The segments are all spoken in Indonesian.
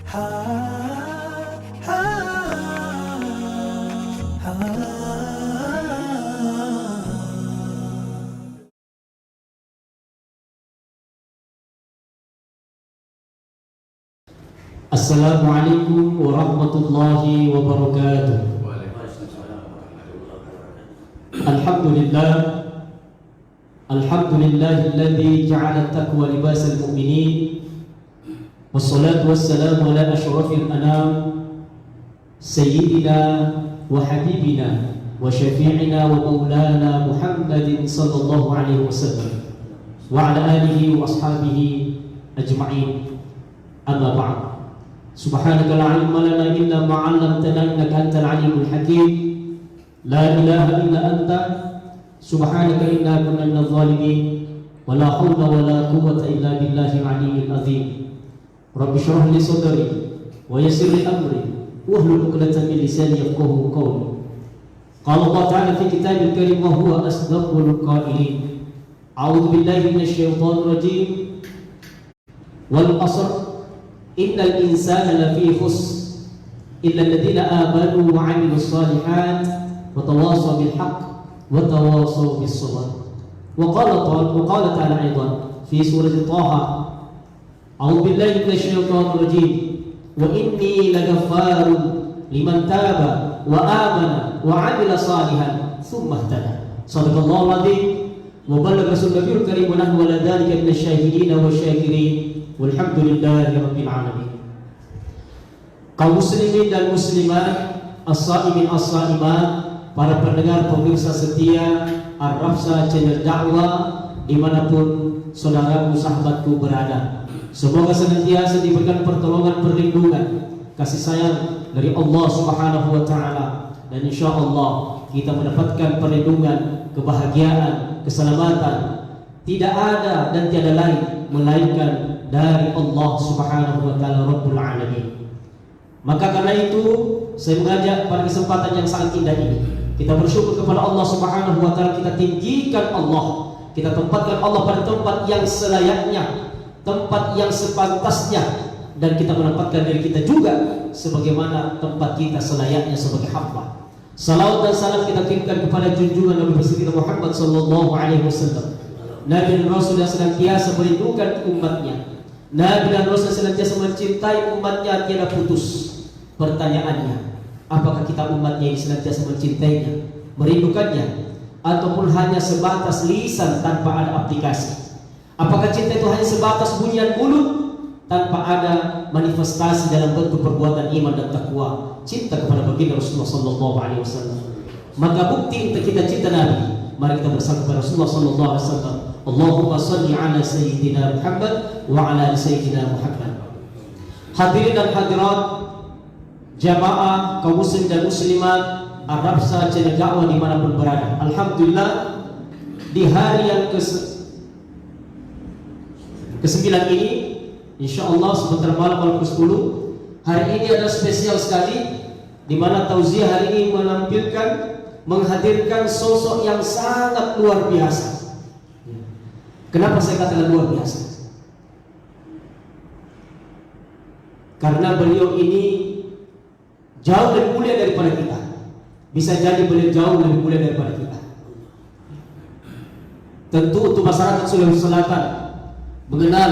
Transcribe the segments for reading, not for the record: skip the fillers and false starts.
Assalamualaikum warahmatullahi wabarakatuh. Alhamdulillah, alhamdulillahilladzi ja'ala at-taqwa libasal mu'minin, wassalatu wassalamu ala asyrafil anam, sayyidina wa habibina wa syafi'ina wa maulana Muhammadin sallallahu alaihi wasallam wa ala alihi wa ashabihi ajma'in. Amma ba'd. Subhanaka la ilma lana illa ma 'allamtana innaka antal alimul hakim. La ilaha illa anta subhanaka inna kunna minadh dhalimin. Wa la haula wa la quwwata illa billahil aliyyil azim. Rabbi shrah li sadri wa yassir li amri wahlul 'uqdatam min lisani yafqahu qawli. Qala Allah ta'ala fi kitabil karim wa huwa asdaqul qailin. A'udzu billahi minasy syaithanir rajim. Wal 'asr innal insana lafi khusr illa alladziina aamanu wa 'amilus shalihaat wa tawassaw bil haqq wa tawassaw bis sabr. Wa qala ta'ala aidan fi surati Taha, a'udzu billahi minasy syaithanir rajim, wa inni lagaffarun liman taba wa amana wa 'amila shalihan tsumma ihtada. Shadaqallahul 'azim wa ballagha rasulul karim wa nahnu ala dzalika minasy syahidin wa syakirin. Walhamdulillahi rabbil alamin. Kaum muslimin dan muslimat, as-saimin as-saimat, para pendengar pemirsa setia Ar-Rafsa channel dakwah dimanapun saudaraku sahabatku berada, semoga senantiasa diberikan pertolongan perlindungan kasih sayang dari Allah Subhanahu wa taala, dan insyaallah kita mendapatkan perlindungan, kebahagiaan, keselamatan tidak ada dan tiada lain melainkan dari Allah Subhanahu wa taala Rabbul Alamin. Maka karena itu saya mengajak pada kesempatan yang sangat indah ini, kita bersyukur kepada Allah Subhanahu wa taala, kita tinggikan Allah, kita tempatkan Allah pada tempat yang selayaknya, tempat yang sepantasnya, dan kita menempatkan diri kita juga sebagaimana tempat kita selayaknya sebagai hamba. Salawat dan salam kita kirimkan kepada junjungan Nabi besar Muhammad sallallahu alaihi wasallam, Nabi dan Rasul yang senantiasa melindungi umatnya, Nabi dan Rasul senantiasa mencintai umatnya tiada putus. Pertanyaannya, apakah kita umatnya ini senantiasa mencintainya, merindukannya, ataupun hanya sebatas lisan tanpa ada aplikasi? Apakah cinta itu hanya sebatas bunyian mulut tanpa ada manifestasi dalam bentuk perbuatan iman dan takwa, cinta kepada baginda Rasulullah sallallahu alaihi wasallam? Maka bukti untuk kita cinta Nabi, mari kita bersama kepada Rasulullah sallallahu alaihi wasallam. Allahumma salli ala sayyidina Muhammad wa ala sayyidina Muhammad. Hadirin dan hadirat jamaah kaum muslim dan muslimat Ar-Rafsa channel dakwah dimanapun berada, alhamdulillah di hari yang ke-9 ini, insyaallah sebentar malam ke-10, hari ini adalah spesial sekali, di mana tauziah hari ini menghadirkan sosok yang sangat luar biasa. Kenapa saya katakan luar biasa? Karena beliau ini jauh lebih mulia daripada kita. Bisa jadi beliau jauh lebih mulia daripada kita. Tentu untuk masyarakat Sulawesi Selatan mengenal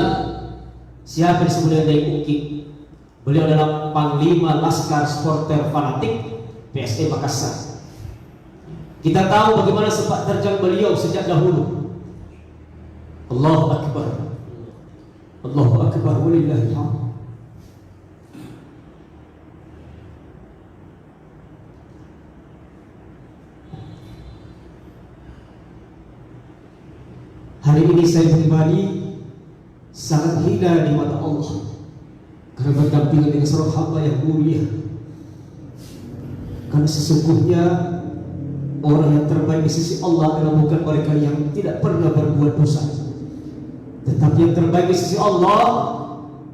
siapa disebut dengan Dai Uki. Beliau adalah Panglima Laskar Supporter Fanatik PSE Makassar. Kita tahu bagaimana sepak terjang beliau sejak dahulu. Allahu Akbar, Allahu Akbar, walillahil hamd. Hari ini saya pribadi sangat hina di mata Allah karena berdampingan dengan seorang hamba yang mulia. Karena sesungguhnya orang yang terbaik di sisi Allah adalah bukan mereka yang tidak pernah berbuat dosa, tetapi yang terbaik di sisi Allah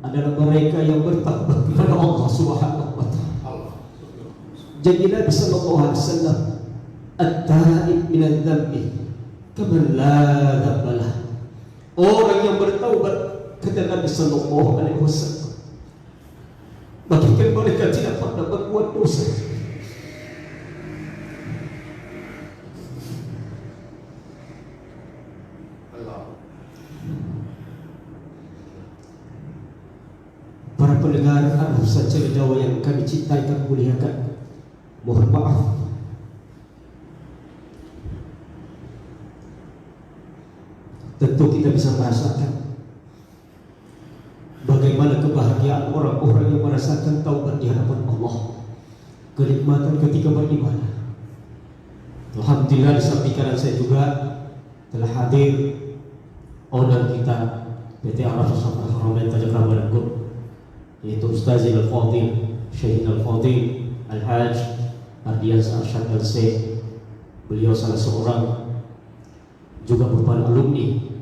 adalah mereka yang bertakwa kepada Allah Subhanahu wa taala. Jadi Nabi sallallahu alaihi wasallam, at-taib minadz dzambi kaman la dzambalah. Orang yang bertaubat, kata Nabi sallallahu alaihi wasallam, bagikan mereka tidak pernah berbuat dosa. Para pendengar Arhus Acara Jawa yang kami cintai dan muliakan, mohon maaf tentu kita bisa merasakan bagaimana kebahagiaan orang-orang yang merasakan taubat di hadapan Allah, kenikmatan ketika beribadah. Alhamdulillah, di samping kanan saya juga telah hadir owner kita PT Arafah Safar Haramain Tajakrama dan Group, yaitu Ustaz Al-Fadil Syekh Al-Fadil Al-Hajj Ardiyansyah Arsyad LC. Beliau salah seorang juga merupakan alumni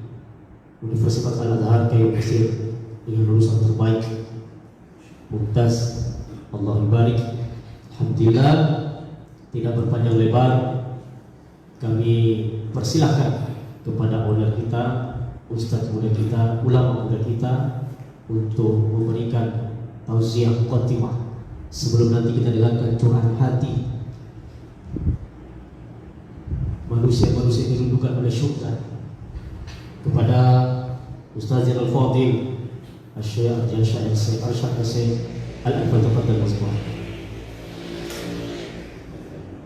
Universitas Al-Azhar Kayu Mesir dengan lulusan terbaik, mumtaz, Allah barik. Alhamdulillah, tidak berpanjang lebar, kami persilahkan kepada owner kita, ustaz muda kita, ulama muda kita untuk memberikan tausiah khotimah sebelum nanti kita dengarkan curahan hati manusia-manusia yang dirindukan oleh syurga. Kepada Ustaz Al-Fadil Syekh Ardiyansyah Arsyad Al-Fadil Al-Fadil.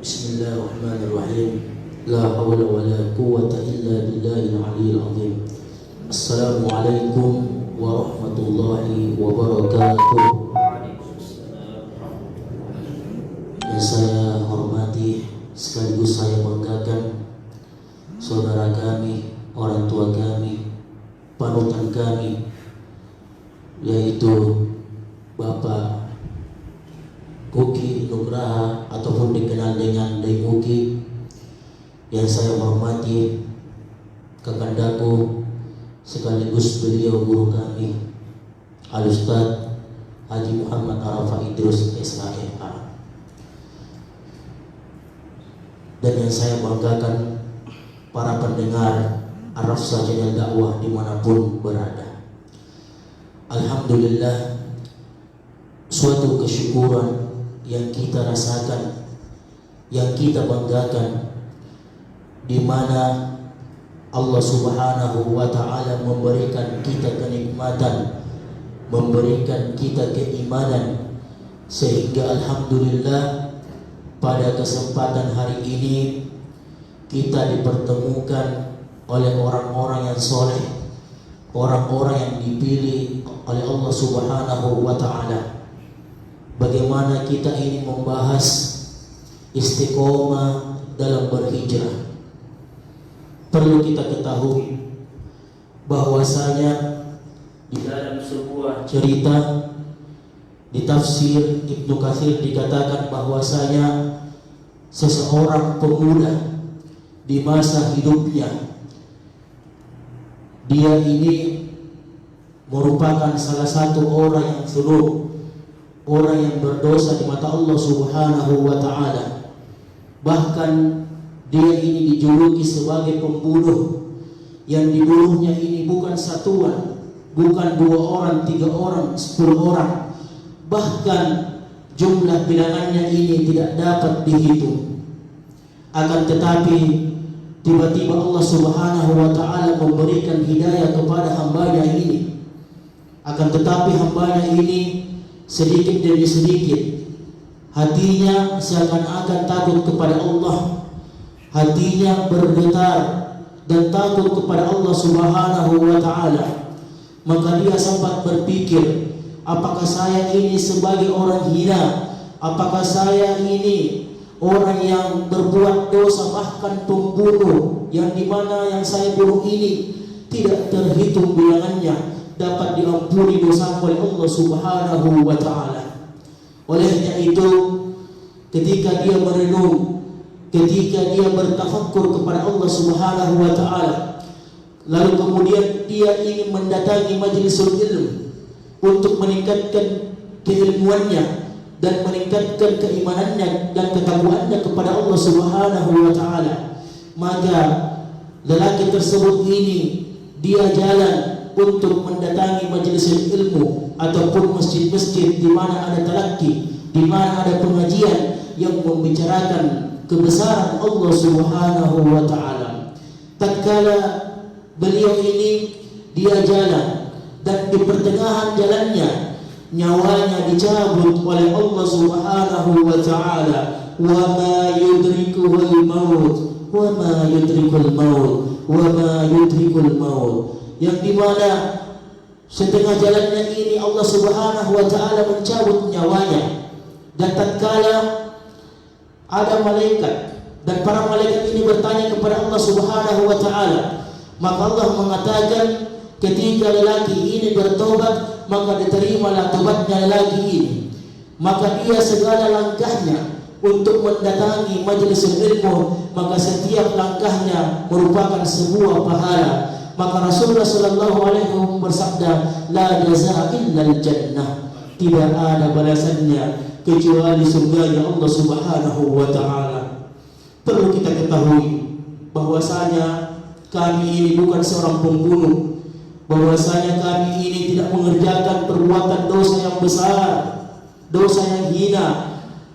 Bismillahirrahmanirrahim. La hawla wa la quwwata illa billahil aliyyil azim. Assalamualaikum warahmatullahi wabarakatuh. Yang saya hormati sekaligus saya banggakan saudara kami, orang tua kami, panutan kami, yaitu Bapak Uki Nugraha ataupun dikenal dengan Dai Uki. Yang saya hormati kakandaku sekaligus beliau guru kami Al-Ustaz Haji Muhammad Arafah Idrus SHMA. Dan yang saya banggakan para pendengar Arafah Channel Dakwah dimanapun berada. Alhamdulillah, suatu kesyukuran yang kita rasakan, yang kita banggakan, di mana Allah Subhanahu wa Ta'ala memberikan kita kenikmatan, memberikan kita keimanan, sehingga alhamdulillah pada kesempatan hari ini kita dipertemukan oleh orang-orang yang soleh, orang-orang yang dipilih oleh Allah Subhanahu wa Ta'ala. Bagaimana kita ini membahas istiqomah dalam berhijrah. Perlu kita ketahui bahwasanya di dalam sebuah cerita di tafsir Ibnu Katsir dikatakan bahwasanya seseorang pemuda di masa hidupnya dia ini merupakan salah satu orang yang zulum, orang yang berdosa di mata Allah Subhanahu wa Ta'ala. Bahkan dia ini dijuluki sebagai pembunuh, yang dibunuhnya ini bukan satuan, bukan 2 orang, 3 orang, 10 orang, bahkan jumlah bilangannya ini tidak dapat dihitung. Akan tetapi tiba-tiba Allah Subhanahu wa Ta'ala memberikan hidayah kepada hambanya ini. Akan tetapi hambanya ini sedikit demi sedikit hatinya seakan-akan takut kepada Allah, hatinya bergetar dan takut kepada Allah Subhanahu wa Ta'ala. Maka dia sempat berpikir, apakah saya ini sebagai orang hina? Apakah saya ini orang yang berbuat dosa, bahkan pembunuh, yang dimana yang saya bunuh ini tidak terhitung bilangannya, dapat diampuni dosa oleh Allah Subhanahu wa Ta'ala. Olehnya itu, ketika dia merenung, ketika dia bertafakkur kepada Allah Subhanahu wa Ta'ala, lalu kemudian dia ingin mendatangi majlisul ilmu untuk meningkatkan keilmuannya dan meningkatkan keimanannya dan ketakwaannya kepada Allah Subhanahu wa Ta'ala. Maka lelaki tersebut ini dia jalan untuk mendatangi majelis ilmu ataupun masjid-masjid di mana ada talaqi, di mana ada pengajian yang membicarakan kebesaran Allah Subhanahu wa taala. Tatkala beliau ini dia jalan dan di pertengahan jalannya nyawanya dicabut oleh Allah Subhanahu wa taala. Wa ma yudrikuhul maut, wa ma yudrikul maut, wa ma yudrikul maut. Yang dimana setengah jalannya ini Allah Subhanahu wa taala mencabut nyawanya, dan tatkala ada malaikat dan para malaikat ini bertanya kepada Allah Subhanahu wa taala, maka Allah mengatakan ketika lelaki ini bertobat, maka diterimalah tobatnya lelaki ini. Maka dia segala langkahnya untuk mendatangi majelis ilmu, maka setiap langkahnya merupakan sebuah pahala. Maka Rasulullah sallallahu alaihi wasallam bersabda, la jazaa illal jannah, tidak ada balasannya kecuali surganya Allah Subhanahu wa taala. Perlu kita ketahui bahwasanya kami ini bukan seorang pembunuh, bahwasanya kami ini tidak mengerjakan perbuatan dosa yang besar, dosa yang hina.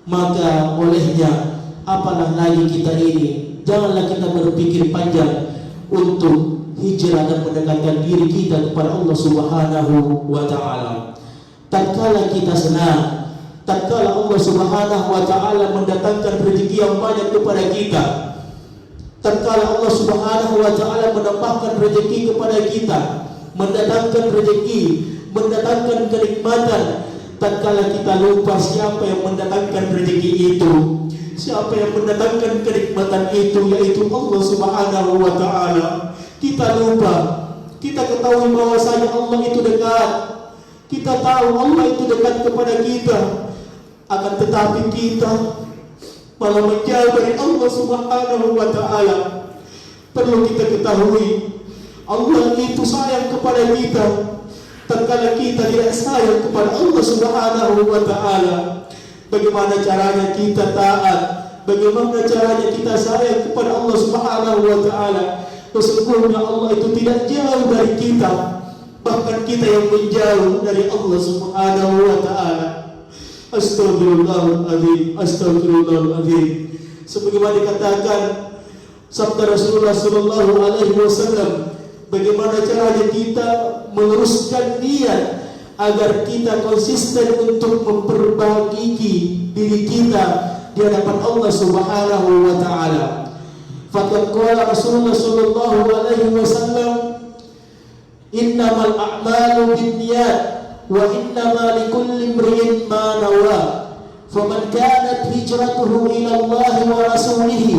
Maka olehnya apalah lagi kita ini, janganlah kita berpikir panjang untuk hijrah dan mendekatkan diri kita kepada Allah Subhanahu wa taala. Tatkala kita senang, tatkala Allah Subhanahu wa taala mendatangkan rezeki yang banyak kepada kita, tatkala Allah Subhanahu wa taala menambahkan rezeki kepada kita, mendatangkan rezeki, mendatangkan kenikmatan, tatkala kita lupa siapa yang mendatangkan rezeki itu, siapa yang mendatangkan kenikmatan itu, yaitu Allah Subhanahu wa taala. Kita lupa, kita ketahui bahwasanya Allah itu dekat, kita tahu Allah itu dekat kepada kita, akan tetapi kita malah menjauh dari Allah Subhanahu wa taala. Perlu kita ketahui, Allah itu sayang kepada kita. Tatkala kita tidak sayang kepada Allah Subhanahu wa taala, bagaimana caranya kita taat? Bagaimana caranya kita sayang kepada Allah Subhanahu wa taala? Sesungguhnya Allah itu tidak jauh dari kita, bahkan kita yang menjauh dari Allah Subhanahu wa taala. Astagfirullahaladzim, astagfirullahaladzim. Sebagaimana dikatakan sabda Rasulullah sallallahu alaihi wasallam, bagaimana caranya kita meluruskan niat agar kita konsisten untuk memperbaiki diri kita di hadapan Allah Subhanahu wa taala. Faqad qala Rasulullah sallallahu alaihi wasallam, innamal a'malu binniyat wa innama likulli imrin ma nawa. Faman kanat hijratuhu ila Allah wa rasulihi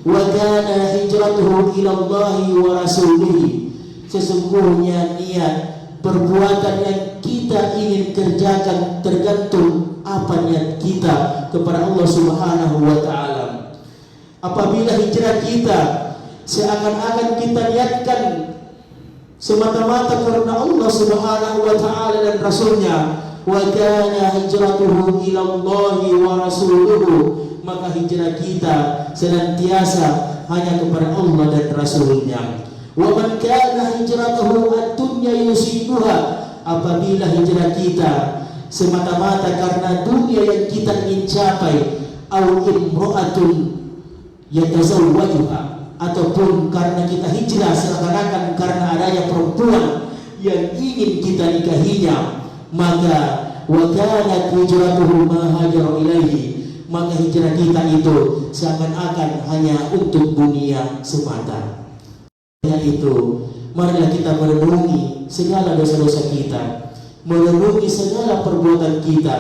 wa kana hijratuhu ila Allah wa rasulihi. Sesungguhnya niat perbuatan yang kita ingin kerjakan tergantung apa niat kita kepada Allah Subhanahu wa taala. Apabila hijrah kita seakan-akan kita niatkan semata-mata karena Allah Subhanahu wa taala dan Rasulnya, wa kana hijratuhu ila Allah wa rasuluhu, maka hijrah kita senantiasa hanya kepada Allah dan Rasulnya. Wa man kana hijratuhu ad-dunya yusibuha, apabila hijrah kita semata-mata karena dunia yang kita ingin capai, au imra'atun yatazawwajuha, ataupun karena kita hijrah seakan-akan karena adanya perempuan yang ingin kita nikahinya, maka wa kanat hijratuhu ma hajara ilaihi, maka hijrah kita itu seakan-akan hanya untuk dunia semata. Dengan itu, marilah kita merenungi segala dosa-dosa kita, merenungi segala perbuatan kita,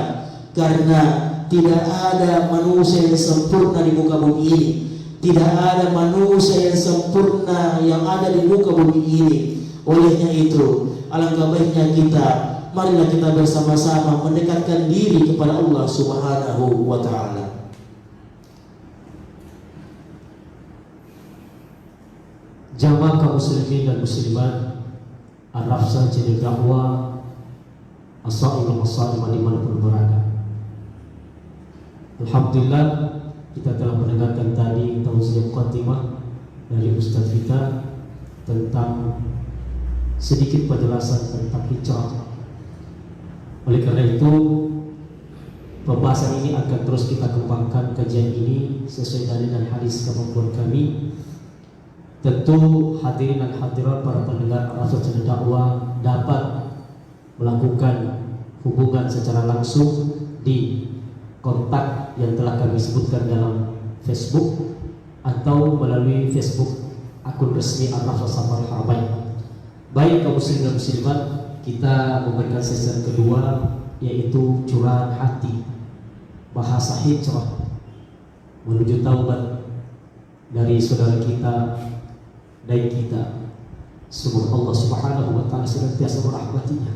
karena tidak ada manusia yang sempurna di muka bumi ini. Tidak ada manusia yang sempurna yang ada di muka bumi ini. Olehnya itu, alangkah baiknya kita, marilah kita bersama-sama mendekatkan diri kepada Allah Subhanahu wa taala. Jamaah kaum muslimin dan muslimat, Al-Rafsah Channel Dakwah, as-sa'ilah as-sa'imah dimanapun berada. Alhamdulillah, kita telah mendengarkan tadi tausiah khatimah dari Ustaz kita tentang sedikit penjelasan tentang hijrah. Oleh karena itu, pembahasan ini akan terus kita kembangkan kajian ini sesuai dalil dan hadis kemampuan kami. Tentu hadirin dan hadirat para pendengar Al-Afdal Channel Dakwah dapat melakukan hubungan secara langsung di kontak yang telah kami sebutkan dalam Facebook atau melalui Facebook akun resmi Al-Afdal Safar Haramain. Baik kaum muslimin dan muslimat, kita memberikan sesi kedua, yaitu curahan hati, bahasa hijrah menuju taubat dari saudara kita dan kita. Semoga Allah Subhanahu wa taala senantiasa merahmatinya.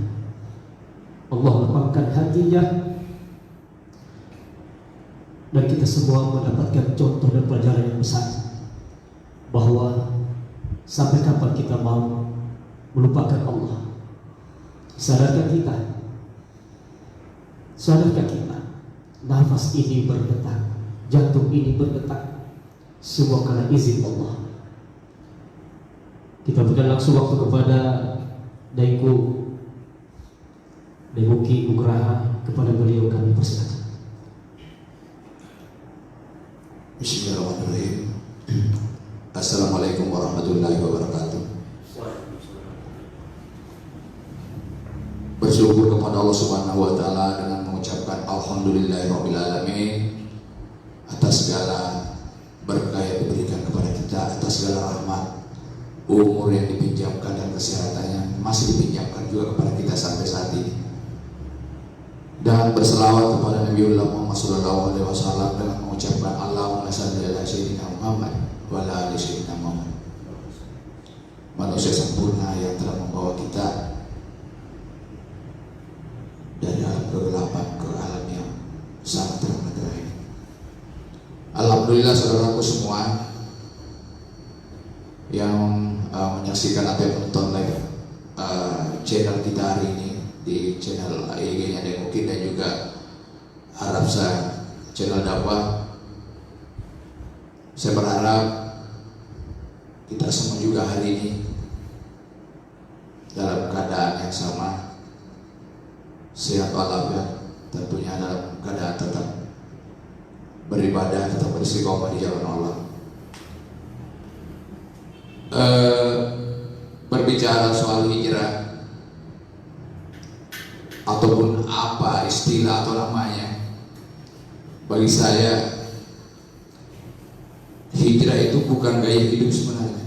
Allah lapangkan hatinya dan kita semua mendapatkan contoh dan pelajaran yang besar bahwa sampai kapan kita mau melupakan Allah. Sadarkah kita nafas ini berdetak, jantung ini berdetak, semua karena izin Allah. Kita berikan langsung waktu kepada Daiguki Nugraha, kepada beliau kami persilakan. Bismillahirrahmanirrahim. Assalamualaikum warahmatullahi wabarakatuh. Bersyukur kepada Allah Subhanahu wa taala dengan mengucapkan alhamdulillahirabbil alamin atas segala berkah yang diberikan kepada kita, atas segala rahmat, umur yang dipinjamkan dan kesehatannya masih dipinjamkan juga kepada kita sampai saat ini. Dan berselawat kepada Nabiullah Muhammad sallallahu alaihi wasallam dengan mengucapkan Allahumma shalli ala sayyidina Muhammad wa ala ali sayyidina Muhammad. Manusia sempurna yang telah membawa kita dari alam kegelapan ke alam yang sangat terang benderang. Alhamdulillah saudaraku semua yang menyaksikan atau yang menonton live channel kita hari ini di channel IG-nya Daiguki dan juga Arabsa channel dakwah. Saya berharap kita semua juga hari ini dalam keadaan yang sama, sehat walafiat, tentunya dalam keadaan tetap beribadah, tetap beristiqomah di jalan Allah. Berbicara soal hijrah ataupun apa istilah atau namanya, bagi saya hijrah itu bukan gaya hidup sebenarnya.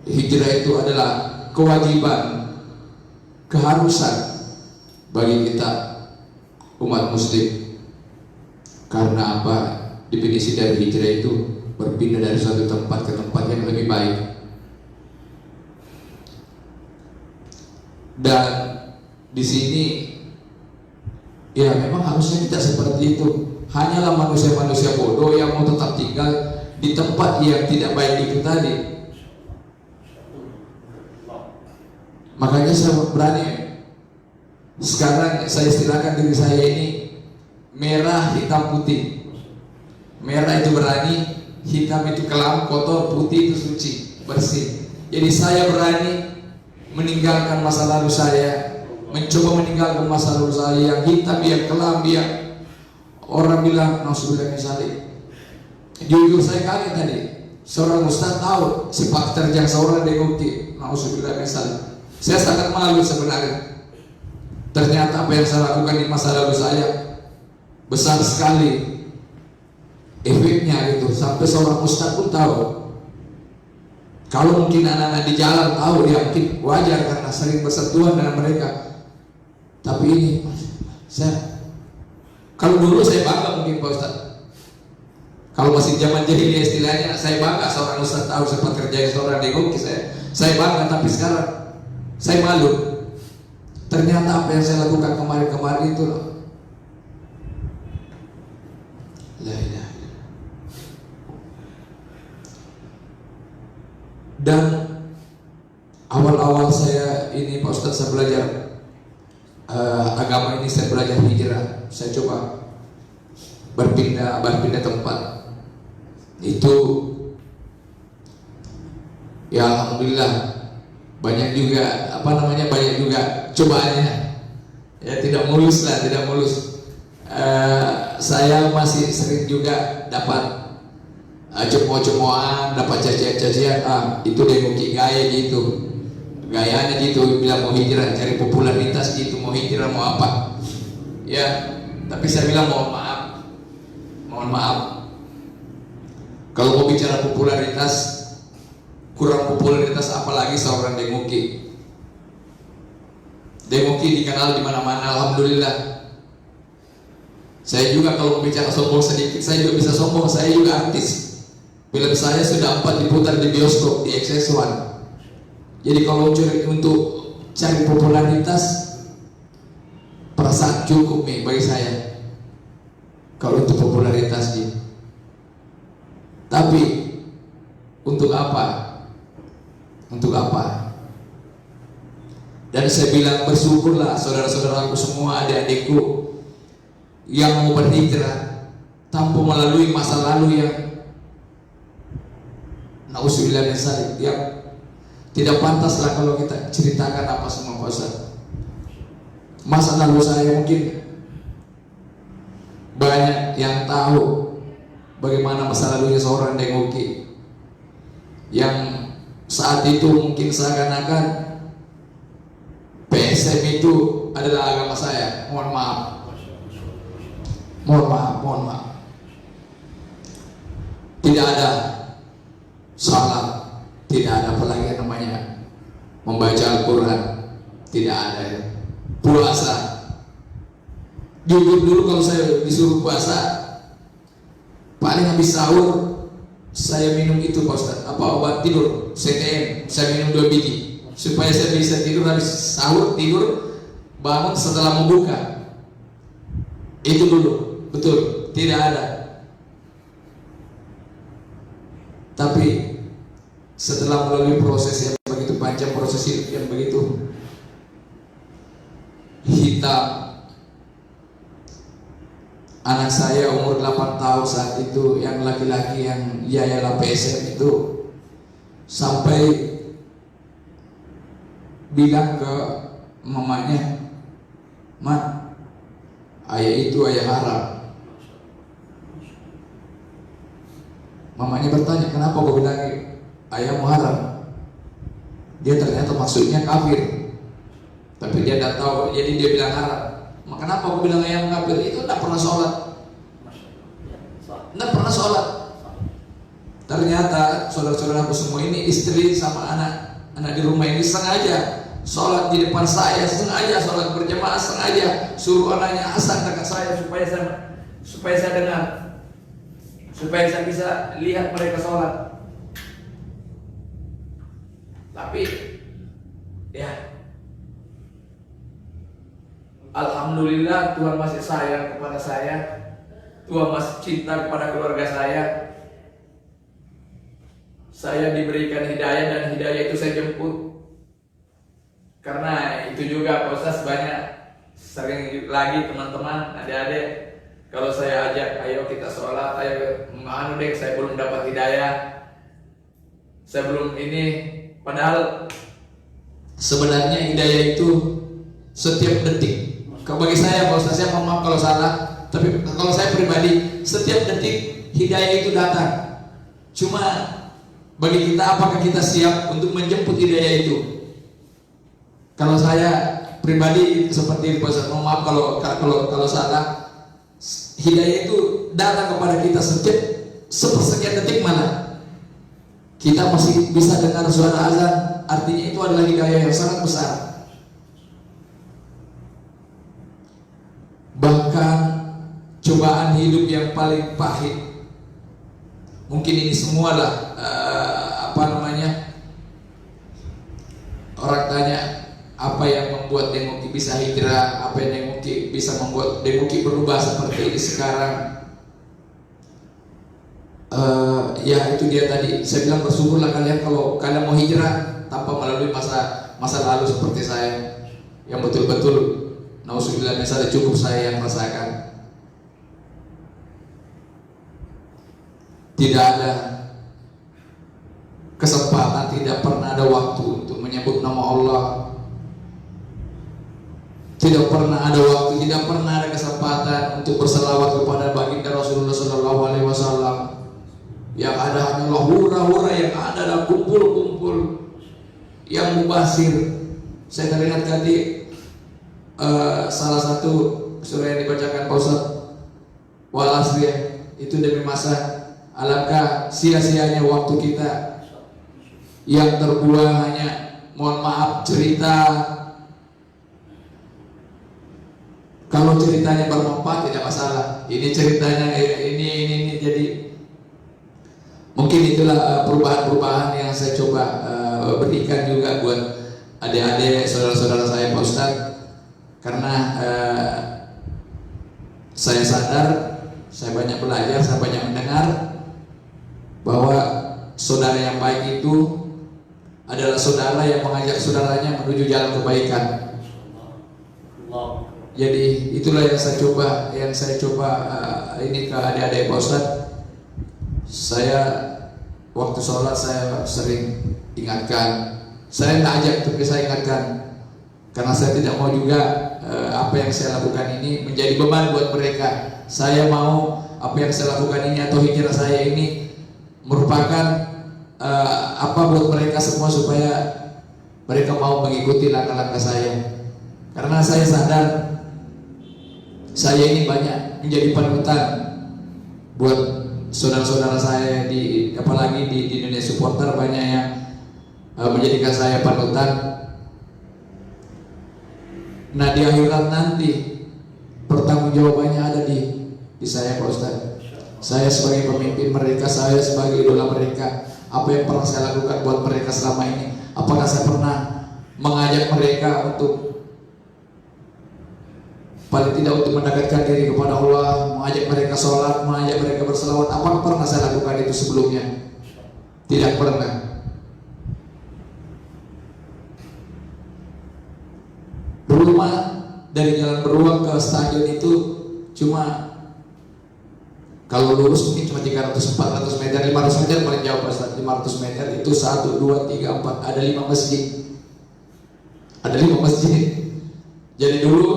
Hijrah itu adalah kewajiban, keharusan bagi kita umat muslim. Karena apa? Definisi dari hijrah itu berpindah dari suatu tempat ke tempat yang lebih baik. Dan di sini ya memang harusnya kita seperti itu. Hanyalah manusia-manusia bodoh yang mau tetap tinggal di tempat yang tidak baik itu tadi. Makanya saya berani sekarang saya istilahkan diri saya ini merah hitam putih. Merah itu berani, hitam itu kelam, kotor, putih itu suci, bersih. Jadi saya berani meninggalkan masa lalu saya, mencoba meninggalkan masa lalu saya yang hitam, yang kelam, yang orang bilang nauzubillah misalnya. Jujur saya kaget tadi, seorang ustaz tahu sifat terjang seorang Daiguki, nauzubillah misalnya. Saya sangat malu sebenarnya. Ternyata apa yang saya lakukan di masa lalu saya besar sekali efeknya gitu, sampai seorang ustaz pun tahu. Kalau mungkin anak-anak di jalan tahu, ya mungkin wajar karena sering bersentuhan dengan mereka. Tapi ini saya, kalau dulu saya bangga mungkin Pak Ustaz. Kalau masih zaman jahiliyah istilahnya, saya bangga seorang ustaz tahu sempat kerja seorang Daiguki, saya bangga. Tapi sekarang saya malu. Ternyata apa yang saya lakukan kemarin-kemarin itu la ilaha illallah. Dan awal-awal saya ini Pak Ustaz, saya belajar agama ini, saya belajar hijrah, saya coba berpindah tempat. Itu ya alhamdulillah banyak juga banyak juga cobaannya. Ya tidak mulus lah, tidak mulus. Saya masih sering juga dapat cemooh-cemoohan, dapat cacian-cacian. Itu demoki gaya gitu, gayanya gitu, bilang mau hijrah, cari popularitas gitu, mau hijrah mau apa. Ya, tapi saya bilang mohon maaf. Kalau mau bicara popularitas, kurang popularitas apalagi seorang demoki. Demoki dikenal di mana-mana, alhamdulillah. Saya juga kalau bicara sombong sedikit, saya juga bisa sombong. Saya juga artis. Film saya sudah 4 diputar di bioskop di XS1. Jadi kalau untuk cari popularitas, perasaan cukup nih bagi saya. Kalau untuk popularitas gitu. Tapi untuk apa? Untuk apa? Dan saya bilang bersyukurlah saudara-saudaraku semua, adik-adikku yang mau berhijrah tanpa melalui masa lalu yang na'udzubillah min dzalik, yang tidak pantas lah kalau kita ceritakan apa semua Pak Ustaz. Masa lalu saya mungkin banyak yang tahu bagaimana masa lalunya seorang demoki yang saat itu mungkin seakan-akan PSM itu adalah agama saya. Mohon maaf. Tidak ada salat, tidak ada apalagi yang namanya membaca Al-Quran, tidak ada. Puasa, jujur dulu kalau saya disuruh puasa, paling habis sahur saya minum itu Pak Ustaz, obat tidur CTM, saya minum 2 biji supaya saya bisa tidur. Habis sahur tidur, bangun setelah membuka. Itu dulu, betul, tidak ada. Tapi setelah melalui proses yang begitu panjang, proses hidup yang begitu hitam, anak saya umur 8 tahun saat itu, yang laki-laki yang ialah PSM itu, sampai bilang ke mamanya, "Mak, ayah itu ayah haram." Mamanya bertanya, "Kenapa kau bilang ayahmu haram?" Dia ternyata maksudnya kafir, tapi dia tidak tahu, jadi dia bilang haram. Kenapa aku bilang ayam kafir? Itu tidak pernah sholat. Ternyata saudara-saudaraku semua ini, istri sama anak di rumah ini sengaja sholat di depan saya, sengaja sholat berjamaah, sengaja suruh anaknya asal dekat saya supaya saya dengar, supaya saya bisa lihat mereka sholat. Tapi ya, alhamdulillah Tuhan masih sayang kepada saya, Tuhan masih cinta kepada keluarga saya. Saya diberikan hidayah dan hidayah itu saya jemput. Karena itu juga proses banyak, sering lagi teman-teman, adik-adik, kalau saya ajak, ayo kita sholat, ayo saya belum dapat hidayah, saya belum ini. Padahal sebenarnya hidayah itu setiap detik. Kalau bagi saya, Pak Ustaz, saya mohon maaf kalau salah, tapi kalau saya pribadi, setiap detik hidayah itu datang. Cuma bagi kita, apakah kita siap untuk menjemput hidayah itu? Kalau saya pribadi seperti itu, Pak Ustaz, mohon maaf kalau salah. Hidayah itu datang kepada kita setiap sepersekian detik mana kita masih bisa dengar suara azan, artinya itu adalah hidayah yang sangat besar. Bahkan cobaan hidup yang paling pahit, mungkin ini semua lah, orang tanya apa yang membuat demoki bisa hijrah, apa yang demoki bisa membuat demoki berubah seperti ini sekarang. Ya itu dia tadi, saya bilang bersyukurlah kalian kalau kalian mau hijrah tanpa melalui masa lalu seperti saya, yang betul-betul na'udzubillah min dzalik, cukup saya yang merasakan. Tidak ada kesempatan, tidak pernah ada waktu untuk menyebut nama tidak pernah ada kesempatan untuk berselawat kepada baginda Rasulullah Sallallahu Alaihi Wasallam. Yang ada hanyalah hura-hura yang ada dalam kumpul-kumpul yang mubasir. Saya teringat tadi salah satu surah yang dibacakan Pak Ustaz wal asri, itu demi masa. Alangkah sia-sianya waktu kita yang terbuang hanya, mohon maaf, cerita. Kalau ceritanya bermanfaat tidak masalah. Ini ceritanya ini jadi mungkin itulah perubahan-perubahan yang saya coba berikan juga buat adik-adik, saudara-saudara saya Pak Ustadz. Karena saya sadar, saya banyak belajar, saya banyak mendengar bahwa saudara yang baik itu adalah saudara yang mengajak saudaranya menuju jalan kebaikan. Jadi itulah yang saya coba ini ke adik-adik Pak Ustadz. Saya waktu sholat saya sering ingatkan, saya tak ajak tapi saya ingatkan, karena saya tidak mau juga apa yang saya lakukan ini menjadi beban buat mereka. Saya mau apa yang saya lakukan ini atau hijrah saya ini merupakan apa buat mereka semua, supaya mereka mau mengikuti langkah-langkah saya. Karena saya sadar saya ini banyak menjadi panutan buat saudara-saudara saya, apalagi di dunia supporter banyak yang menjadikan saya panutan. Nah, di akhirat nanti pertanggungjawabannya ada di saya Pak Ustaz. Saya sebagai pemimpin mereka, saya sebagai idola mereka, apa yang pernah saya lakukan buat mereka selama ini? Apakah saya pernah mengajak mereka untuk paling tidak untuk mendekatkan diri kepada Allah, mengajak mereka sholat, mengajak mereka berselawat? Apakah pernah saya lakukan itu sebelumnya? Tidak pernah. Rumah dari Jalan Beruang ke stadion itu cuma, kalau lurus mungkin cuma 300-400 meter, 500 meter paling jauh Pak Ustaz. 500 meter itu 1, 2, 3, 4, ada 5 masjid. Ada 5 masjid. Jadi dulu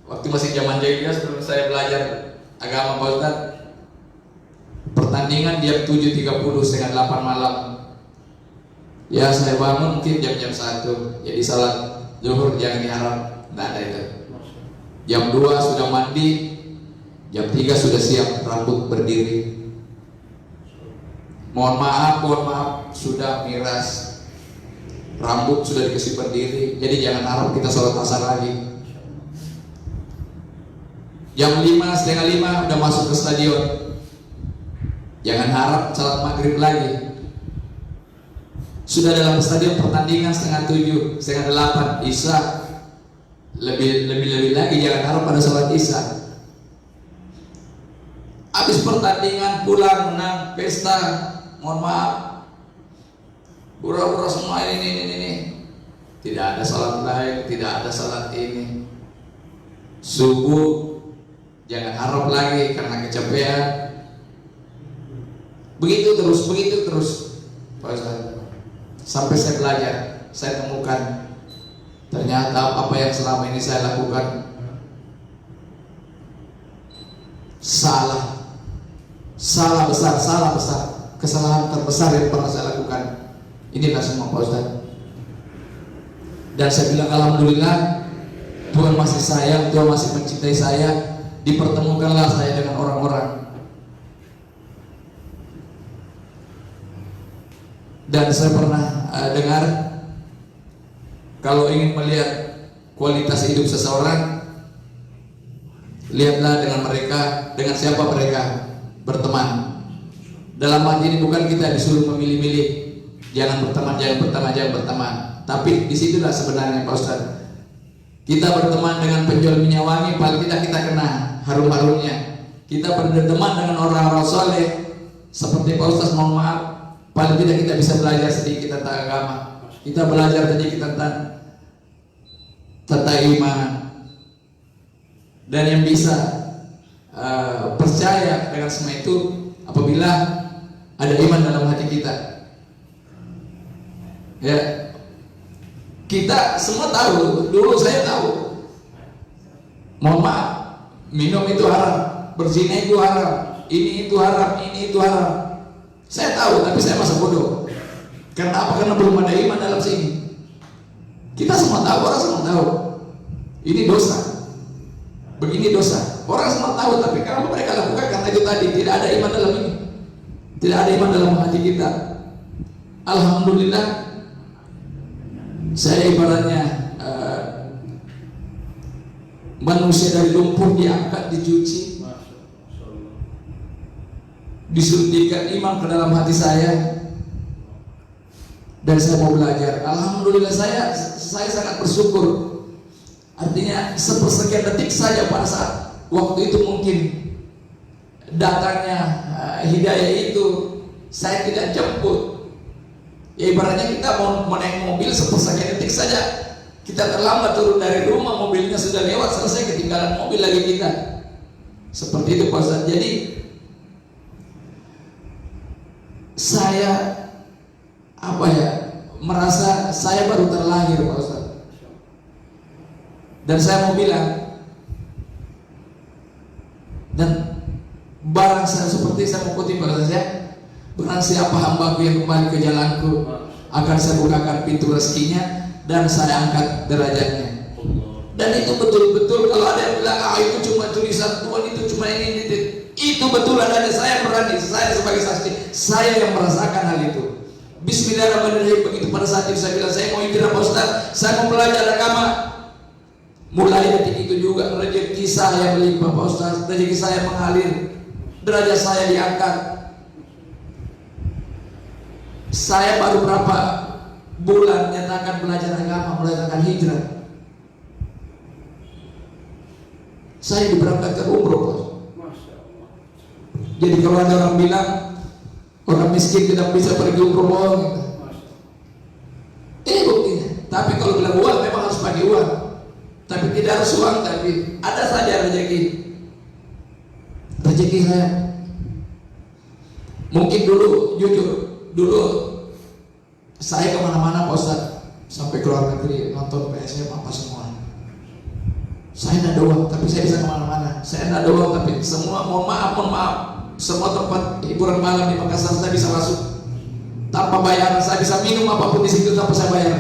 waktu masih zaman jahiliyah, sebelum saya belajar agama Pak Ustaz, pertandingan jam 7.30, setengah 8 malam. Ya saya bangun mungkin jam-jam 1, jadi salat zuhur jangan diharap, tidak ada itu. Jam 2 sudah mandi, jam 3 sudah siap rambut berdiri. Mohon maaf sudah miras, rambut sudah dikasih berdiri. Jadi jangan harap kita sholat asar lagi. Jam 5, setengah 5 udah masuk ke stadion. Jangan harap sholat maghrib lagi. Sudah dalam stadion pertandingan setengah 7, setengah 8, isya. Lebih lagi jangan harap pada sholat isya. Habis pertandingan pulang menang pesta, mohon maaf, pura-pura semua ini. Tidak ada sholat lain, tidak ada sholat ini. Subuh jangan harap lagi karena kecapean. Begitu terus Pak Ustaz. Sampai saya belajar, saya temukan ternyata apa yang selama ini saya lakukan salah besar, kesalahan terbesar yang pernah saya lakukan. Inilah semua Pak Ustaz. Dan saya bilang alhamdulillah, Tuhan masih sayang, Tuhan masih mencintai saya. Dipertemukanlah saya dengan orang-orang. Dan saya pernah dengar, kalau ingin melihat kualitas hidup seseorang, lihatlah dengan siapa mereka berteman. Dalam hal ini bukan kita disuruh memilih-milih, jangan berteman. Tapi disitulah sebenarnya Pak Ustaz, kita berteman dengan penjual minyak wangi, paling tidak kita kena harum-harumnya. Kita berteman dengan orang-orang soleh seperti Pak Ustaz, mohon maaf, paling tidak kita bisa belajar sedikit tentang agama. Kita belajar sedikit tentang iman. Dan yang bisa percaya dengan semua itu apabila ada iman dalam hati kita. Ya, kita semua tahu, dulu saya tahu Mohon maaf, minum itu haram, berzina itu haram, ini itu haram, ini itu haram. Saya tahu, tapi saya masa bodoh. Karena apa? Karena belum ada iman dalam sini. Kita semua tahu, orang semua tahu. Ini dosa. Begini dosa. Orang semua tahu, tapi kalau mereka lakukan karena itu tadi, tidak ada iman dalam ini. Tidak ada iman dalam hati kita. Alhamdulillah, saya ibaratnya manusia dari lumpur diangkat, dicuci, disuntikan iman ke dalam hati saya, dan saya mau belajar. Alhamdulillah, saya sangat bersyukur. Artinya sepersekian detik saja pada saat waktu itu mungkin datangnya hidayah itu, saya tidak jemput. Ya ibaratnya kita mau naik mobil sepersekian detik saja, kita terlambat turun dari rumah, mobilnya sudah lewat, selesai, ketinggalan mobil lagi kita. Seperti itu Pak Ustaz. Jadi saya merasa saya baru terlahir Pak Ustaz. Dan saya mau bilang, dan barang saya seperti saya mau kutip pada saya, barang siapa hambaku yang kembali ke jalanku, akan saya bukakan pintu rezekinya dan saya angkat derajatnya. Dan itu betul-betul. Kalau ada yang bilang itu cuma tulisan Tuhan, itu cuma ini, itu betul adanya. Saya berani, saya sebagai saksi, saya yang merasakan hal itu. Bismillahirrahmanirrahim. Begitu pada saat itu saya bilang, saya mau hijrah Pak Ustaz, saya mau belajar agama. Mulai detik itu juga rezeki saya melimpah Pak Ustaz, rezeki saya mengalir, derajat saya diangkat. Saya baru berapa bulan nyatakan belajar agama, melakukan hijrah. Saya diberangkatkan umroh Pak. Jadi kalau ada orang bilang orang miskin tidak bisa pergi umroh, bohong. Ini buktinya. Tapi kalau bilang uang, memang harus pakai uang. Tapi tidak harus uang, tapi ada saja rezeki. Rezeki saya. Mungkin dulu, jujur, dulu saya kemana-mana Pak Ustaz, sampai ke luar negeri nonton PSM apa semua. Saya tidak ada uang, tapi saya bisa kemana-mana. Saya tidak ada uang, tapi semua, mohon maaf, semua tempat hiburan malam di Makassar saya bisa masuk tanpa bayaran. Saya bisa minum apapun di situ tanpa saya bayar.